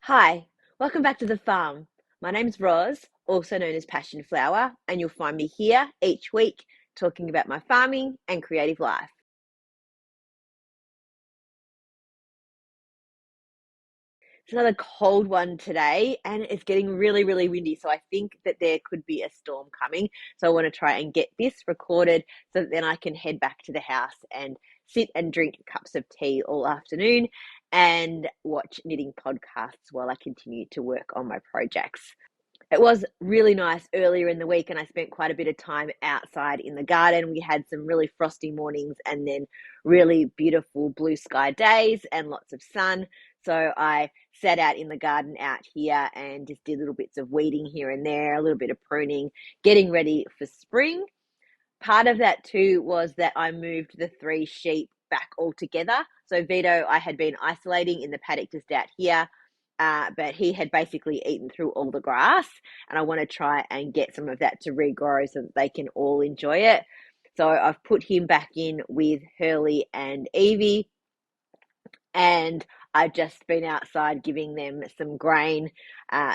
Hi, welcome back to the farm. My name's Roz, also known as Passion Flower, and you'll find me here each week talking about my farming and creative life. It's another cold one today, and it's getting really, really windy. So I think that there could be a storm coming. So I want to try and get this recorded so that then I can head back to the house and sit and drink cups of tea all afternoon and watch knitting podcasts while I continue to work on my projects. It was really nice earlier in the week, and I spent quite a bit of time outside in the garden. We had some really frosty mornings and then really beautiful blue sky days and lots of sun. So I sat out in the garden out here and just did little bits of weeding here and there, a little bit of pruning, getting ready for spring. Part of that too was that I moved the three sheep back all together. So Vito, I had been isolating in the paddock just out here, but he had basically eaten through all the grass, and I want to try and get some of that to regrow so that they can all enjoy it. So I've put him back in with Hurley and Evie, and I've just been outside giving them some grain,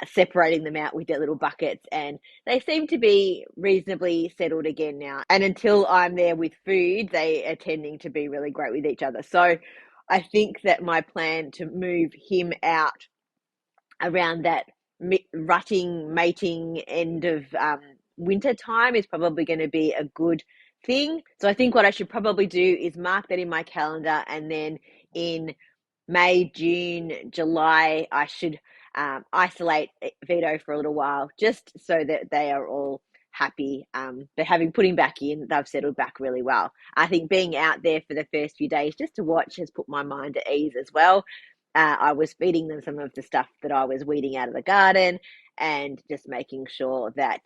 separating them out with their little buckets, and they seem to be reasonably settled again now. And until I'm there with food, they are tending to be really great with each other. So I think that my plan to move him out around that rutting, mating end of winter time is probably going to be a good thing. So I think what I should probably do is mark that in my calendar, and then in May, June, July, I should isolate Vito for a little while just so that they are all happy. But having put him back in, they've settled back really well. I think being out there for the first few days just to watch has put my mind at ease as well. I was feeding them some of the stuff that I was weeding out of the garden and just making sure that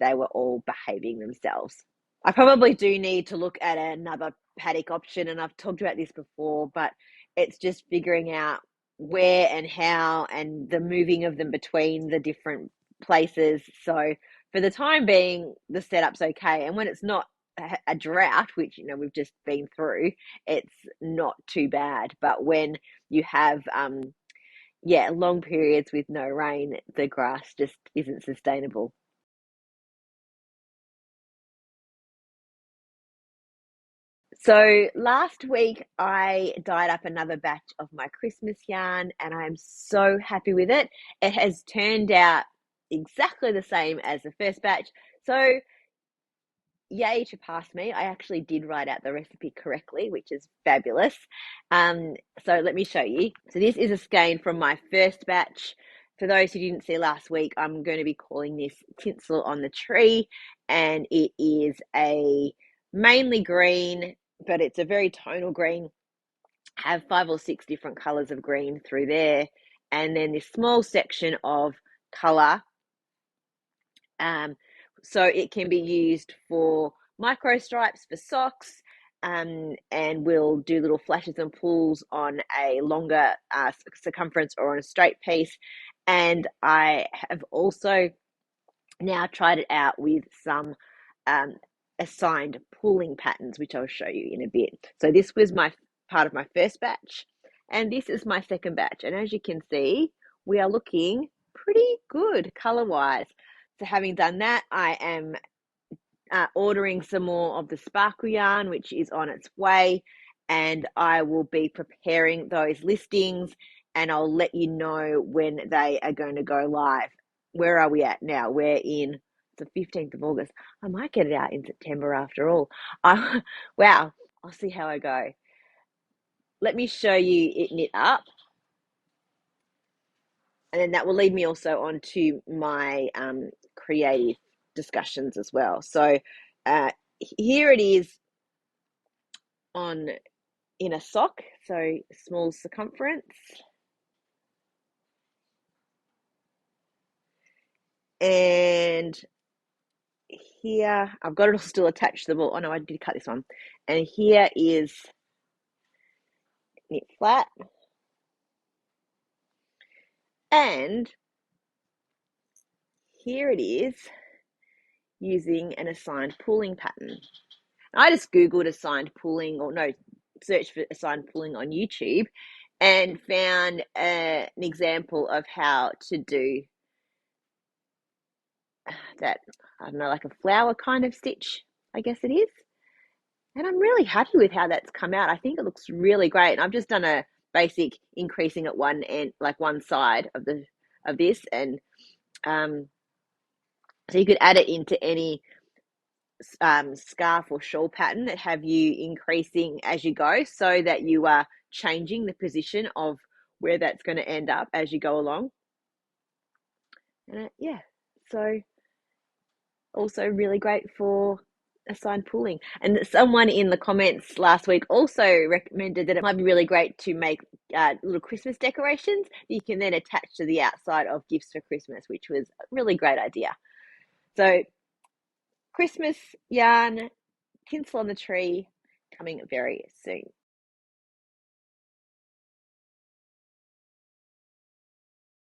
they were all behaving themselves. I probably do need to look at another paddock option, and I've talked about this before, but it's just figuring out where and how and the moving of them between the different places. So for the time being, the setup's okay. And when it's not a drought, which we've just been through, it's not too bad. But when you have long periods with no rain, the grass just isn't sustainable. So last week I dyed up another batch of my Christmas yarn, and I'm so happy with it. It has turned out exactly the same as the first batch. So yay to pass me. I actually did write out the recipe correctly, which is fabulous. So let me show you. So this is a skein from my first batch. For those who didn't see last week, I'm going to be calling this Tinsel on the Tree, and it is a mainly green, but it's a very tonal green. Have 5 or 6 different colors of green through there, and then this small section of color. So it can be used for micro stripes for socks, and we'll do little flashes and pulls on a longer circumference or on a straight piece. And I have also now tried it out with some assigned pulling patterns, which I'll show you in a bit. So this was my part of my first batch, and this is my second batch. And as you can see, we are looking pretty good color-wise. So having done that, I am ordering some more of the sparkle yarn, which is on its way, and I will be preparing those listings, and I'll let you know when they are going to go live. Where are we at now? We're in the 15th of August. I might get it out in September after all. Wow, I'll see how I go. Let me show you it knit up, and then that will lead me also on to my creative discussions as well. So here it is on in a sock, so small circumference. And here I've got it all still attached to the ball. Oh no, I did cut this one. And here is knit flat. And here it is using an assigned pulling pattern. I just Googled assigned pulling, or no, searched for assigned pulling on YouTube, and found an example of how to do that, I don't know, like a flower kind of stitch, I guess it is. And I'm really happy with how that's come out. I think it looks really great. And I've just done a basic increasing at one end, like one side of this, and so you could add it into any scarf or shawl pattern that have you increasing as you go, so that you are changing the position of where that's going to end up as you go along. And yeah, so also really great for assigned pooling. And someone in the comments last week also recommended that it might be really great to make little Christmas decorations that you can then attach to the outside of gifts for Christmas, which was a really great idea. So Christmas yarn, tinsel on the tree, coming very soon.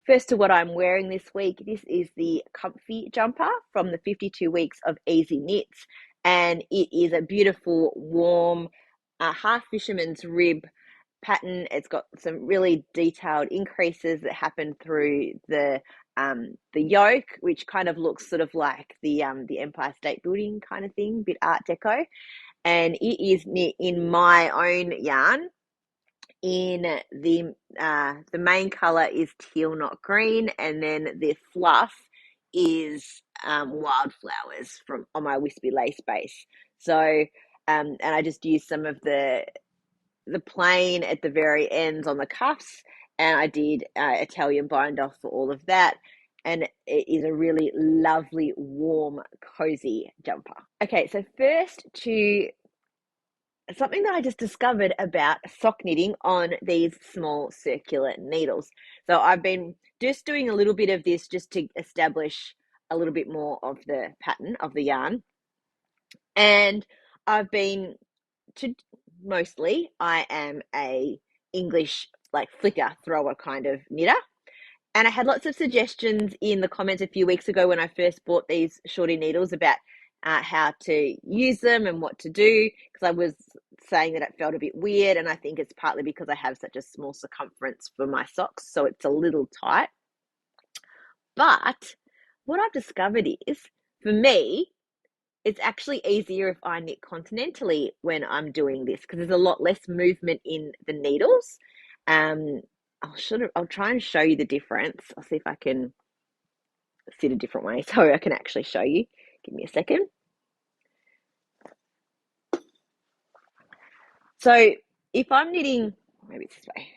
First to what I'm wearing this week. This is the comfy jumper from the 52 Weeks of Easy Knits, and it is a beautiful, warm, half fisherman's rib pattern. It's got some really detailed increases that happen through the yoke, which kind of looks sort of like the Empire State Building kind of thing, bit Art Deco. And it is in my own yarn. In the main color is teal, not green, and then the fluff is wildflowers from on my wispy lace base. So and I just used some of the plain at the very ends on the cuffs, and I did Italian bind off for all of that. And it is a really lovely, warm, cozy jumper. Okay, so first to something that I just discovered about sock knitting on these small circular needles. So I've been just doing a little bit of this just to establish a little bit more of the pattern of the yarn. And I've been mostly, I am a English like flicker thrower kind of knitter. And I had lots of suggestions in the comments a few weeks ago when I first bought these shorty needles about how to use them and what to do, because I was saying that it felt a bit weird, and I think it's partly because I have such a small circumference for my socks, so it's a little tight. But what I've discovered is, for me, it's actually easier if I knit continentally when I'm doing this, because there's a lot less movement in the needles. I'll try and show you the difference. I'll see if I can sit a different way so I can actually show you. Give me a second. So if I'm knitting, maybe it's this way.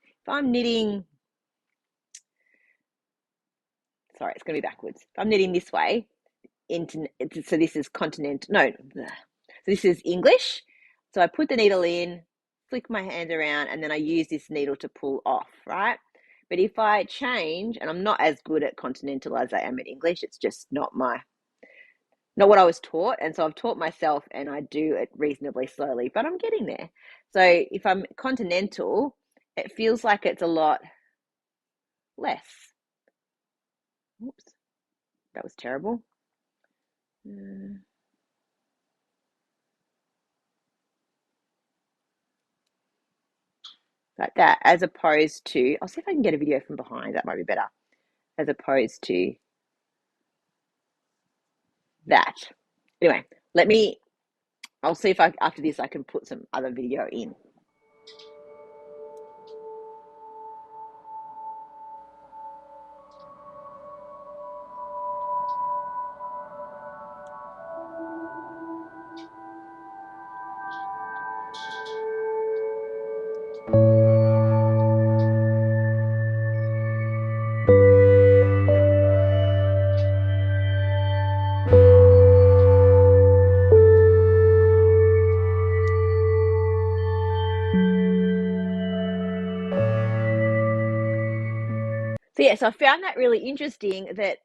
If I'm knitting, sorry, it's going to be backwards. If I'm knitting this way, so this is so this is English. So I put the needle in, flick my hand around, and then I use this needle to pull off, right? But if I change, and I'm not as good at continental as I am at English, it's just not what I was taught. And so I've taught myself, and I do it reasonably slowly, but I'm getting there. So if I'm continental, it feels like it's a lot less. Oops, that was terrible. Like that, as opposed to, I'll see if I can get a video from behind, that might be better, as opposed to that. Anyway, I'll see if after this I can put some other video in. So yeah, so I found that really interesting, that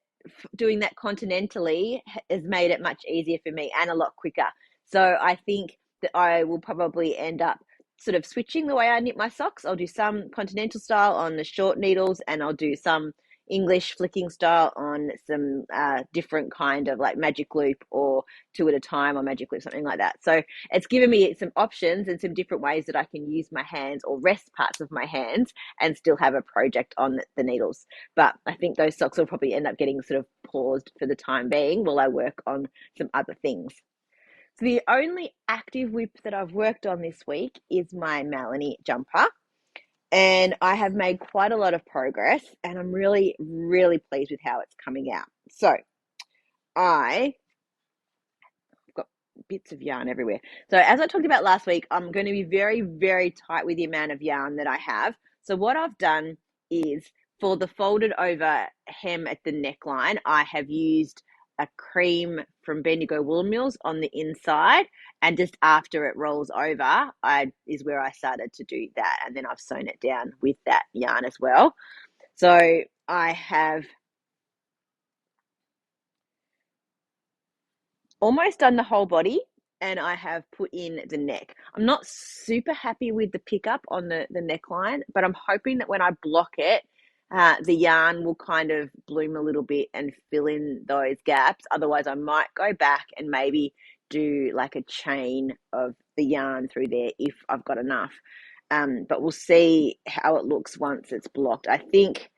doing that continentally has made it much easier for me and a lot quicker. So I think that I will probably end up sort of switching the way I knit my socks. I'll do some continental style on the short needles, and I'll do some English flicking style on some different kind of like magic loop or two at a time or magic loop, something like that. So it's given me some options and some different ways that I can use my hands or rest parts of my hands and still have a project on the needles. But I think those socks will probably end up getting sort of paused for the time being while I work on some other things. So the only active whip that I've worked on this week is my Melanie jumper. And I have made quite a lot of progress and I'm really, really pleased with how it's coming out. So I've got bits of yarn everywhere. So as I talked about last week, I'm going to be very, very tight with the amount of yarn that I have. So what I've done is for the folded over hem at the neckline, I have used a cream from Bendigo Wool Mills on the inside, and just after it rolls over, is where I started to do that, and then I've sewn it down with that yarn as well. So I have almost done the whole body, and I have put in the neck. I'm not super happy with the pickup on the neckline, but I'm hoping that when I block it, the yarn will kind of bloom a little bit and fill in those gaps. Otherwise, I might go back and maybe do like a chain of the yarn through there if I've got enough. But we'll see how it looks once it's blocked. I think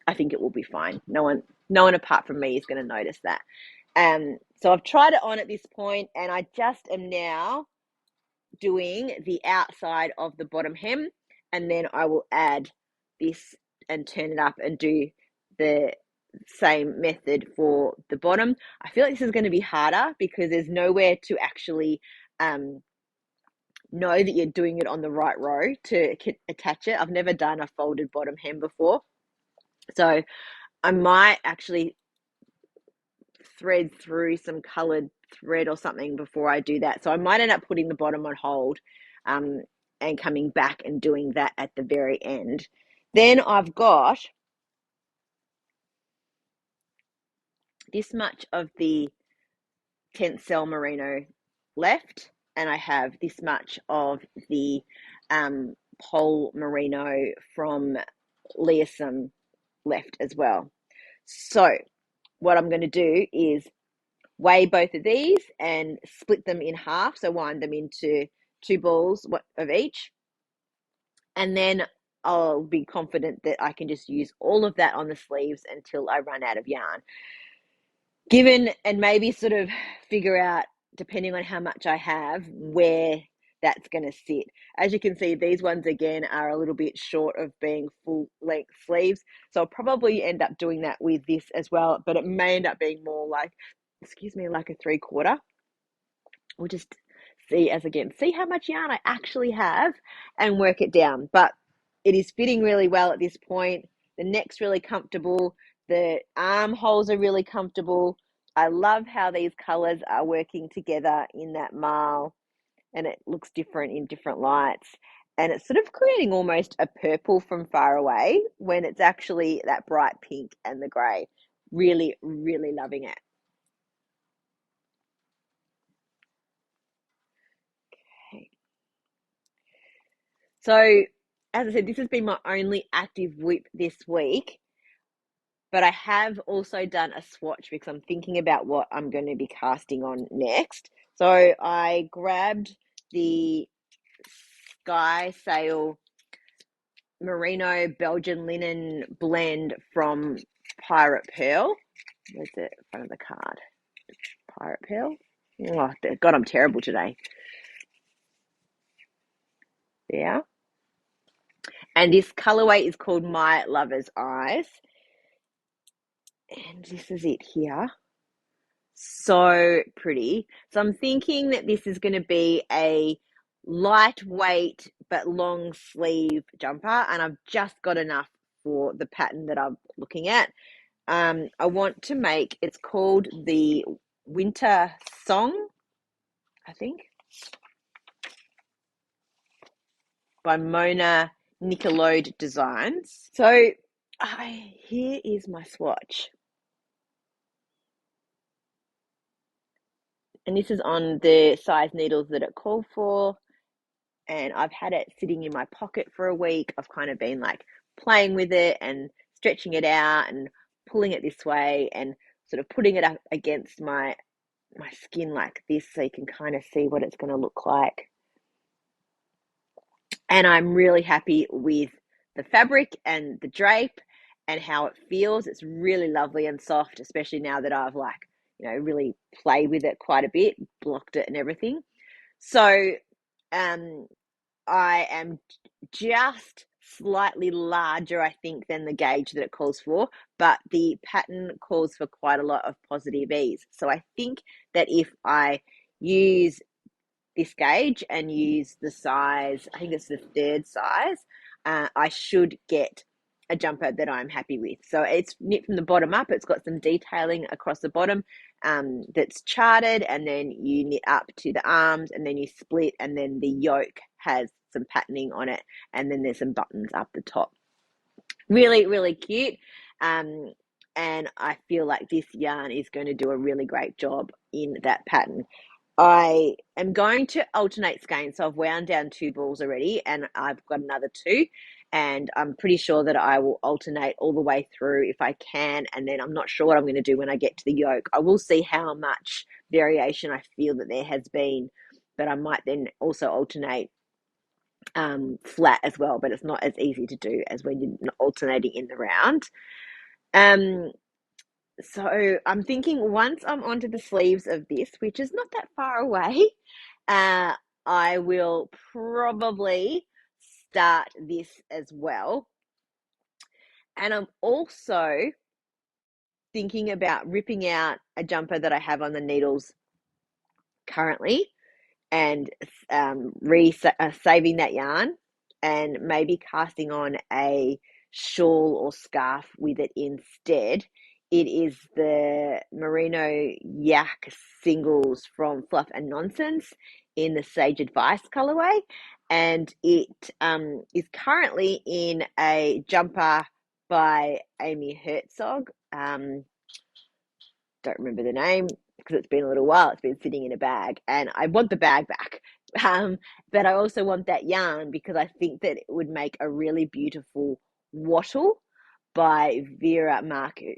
it will be fine. No one apart from me is going to notice that. So I've tried it on at this point, and I just am now doing the outside of the bottom hem, and then I will add this and turn it up and do the same method for the bottom. I feel like this is going to be harder because there's nowhere to actually know that you're doing it on the right row to attach it. I've never done a folded bottom hem before, so I might actually thread through some colored thread or something before I do that. So I might end up putting the bottom on hold and coming back and doing that at the very end. Then I've got this much of the Tencel merino left, and I have this much of the pole merino from Leeson left as well. So what I'm going to do is weigh both of these and split them in half, so wind them into 2 balls of each, and then I'll be confident that I can just use all of that on the sleeves until I run out of yarn. And maybe sort of figure out, depending on how much I have, where that's going to sit. As you can see, these ones again are a little bit short of being full length sleeves, so I'll probably end up doing that with this as well, but it may end up being more like, like a 3/4. We'll just see how much yarn I actually have and work it down. But it is fitting really well at this point. The neck's really comfortable. The armholes are really comfortable. I love how these colors are working together in that marl, and it looks different in different lights. And it's sort of creating almost a purple from far away when it's actually that bright pink and the grey. Really, really loving it. So, as I said, this has been my only active whip this week, but I have also done a swatch because I'm thinking about what I'm going to be casting on next. So I grabbed the Sky Sail Merino Belgian Linen blend from Pirate Pearl. Where's the front of the card? Pirate Pearl? Oh, God, I'm terrible today. Yeah. And this colorway is called My Lover's Eyes. And this is it here. So pretty. So I'm thinking that this is going to be a lightweight but long sleeve jumper, and I've just got enough for the pattern that I'm looking at. I want to make, it's called the Winter Song, I think, by Mona Nickelode Designs. So here is my swatch. And this is on the size needles that it called for. And I've had it sitting in my pocket for a week. I've kind of been like playing with it and stretching it out and pulling it this way and sort of putting it up against my skin like this so you can kind of see what it's going to look like. And I'm really happy with the fabric and the drape and how it feels. It's really lovely and soft, especially now that I've really played with it quite a bit, blocked it and everything. So I am just slightly larger, I think, than the gauge that it calls for, but the pattern calls for quite a lot of positive ease. So I think that if I use this gauge and use the size, I think it's the 3rd size, I should get a jumper that I'm happy with. So it's knit from the bottom up. It's got some detailing across the bottom that's charted, and then you knit up to the arms, and then you split, and then the yoke has some patterning on it, and then there's some buttons up the top. Really, really cute. And I feel like this yarn is going to do a really great job in that pattern. I am going to alternate skeins. So I've wound down 2 balls already, and I've got another 2, and I'm pretty sure that I will alternate all the way through if I can, and then I'm not sure what I'm going to do when I get to the yoke. I will see how much variation I feel that there has been, but I might then also alternate flat as well, but it's not as easy to do as when you're alternating in the round. So I'm thinking once I'm onto the sleeves of this, which is not that far away, I will probably start this as well. And I'm also thinking about ripping out a jumper that I have on the needles currently and saving that yarn and maybe casting on a shawl or scarf with it instead. It is the Merino Yak singles from Fluff and Nonsense in the Sage Advice colorway, and it is currently in a jumper by Amy Herzog. Don't remember the name because it's been a little while. It's been sitting in a bag, and I want the bag back. But I also want that yarn because I think that it would make a really beautiful wattle by Vera Marku.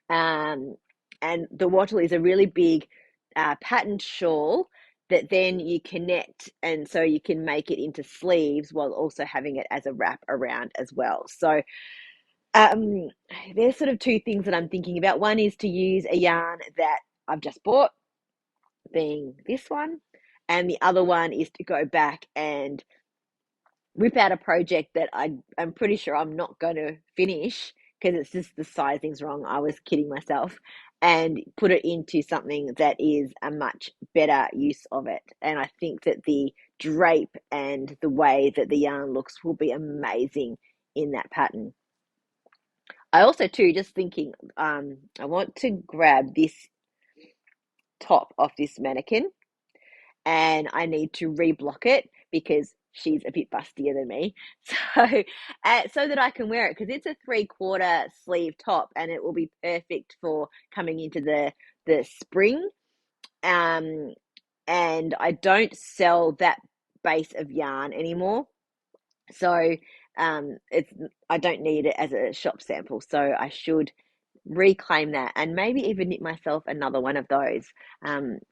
And the wattle is a really big patterned shawl that then you connect, and so you can make it into sleeves while also having it as a wrap around as well. So there's sort of 2 things that I'm thinking about. One is to use a yarn that I've just bought, being this one, and the other one is to go back and rip out a project that I'm pretty sure I'm not going to finish because it's just the sizing's wrong. I was kidding myself, and put it into something that is a much better use of it. And I think that the drape and the way that the yarn looks will be amazing in that pattern. I also too, just thinking, I want to grab this top off this mannequin, and I need to reblock it because she's a bit bustier than me. So that I can wear it, because it's a 3/4 sleeve top, and it will be perfect for coming into the spring. And I don't sell that base of yarn anymore, so I don't need it as a shop sample. So I should reclaim that and maybe even knit myself another one of those.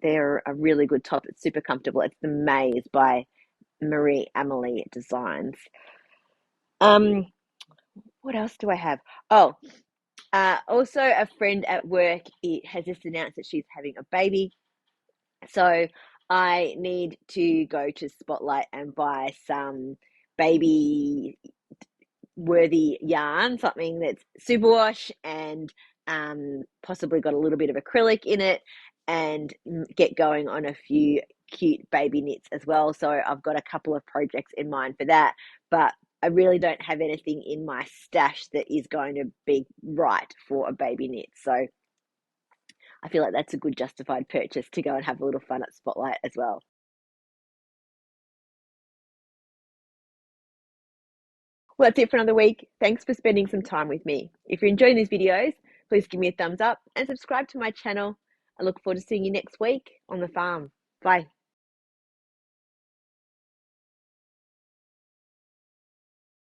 They're a really good top. It's super comfortable. It's the Maze by Marie Amelie Designs. What else do I have? Oh, also a friend at work has just announced that she's having a baby. So I need to go to Spotlight and buy some baby worthy yarn, something that's superwash and possibly got a little bit of acrylic in it, and get going on a few cute baby knits as well. So I've got a couple of projects in mind for that, but I really don't have anything in my stash that is going to be right for a baby knit. So I feel like that's a good justified purchase to go and have a little fun at Spotlight as well. Well, that's it for another week. Thanks for spending some time with me. If you're enjoying these videos, please give me a thumbs up and subscribe to my channel. I look forward to seeing you next week on the farm. Bye.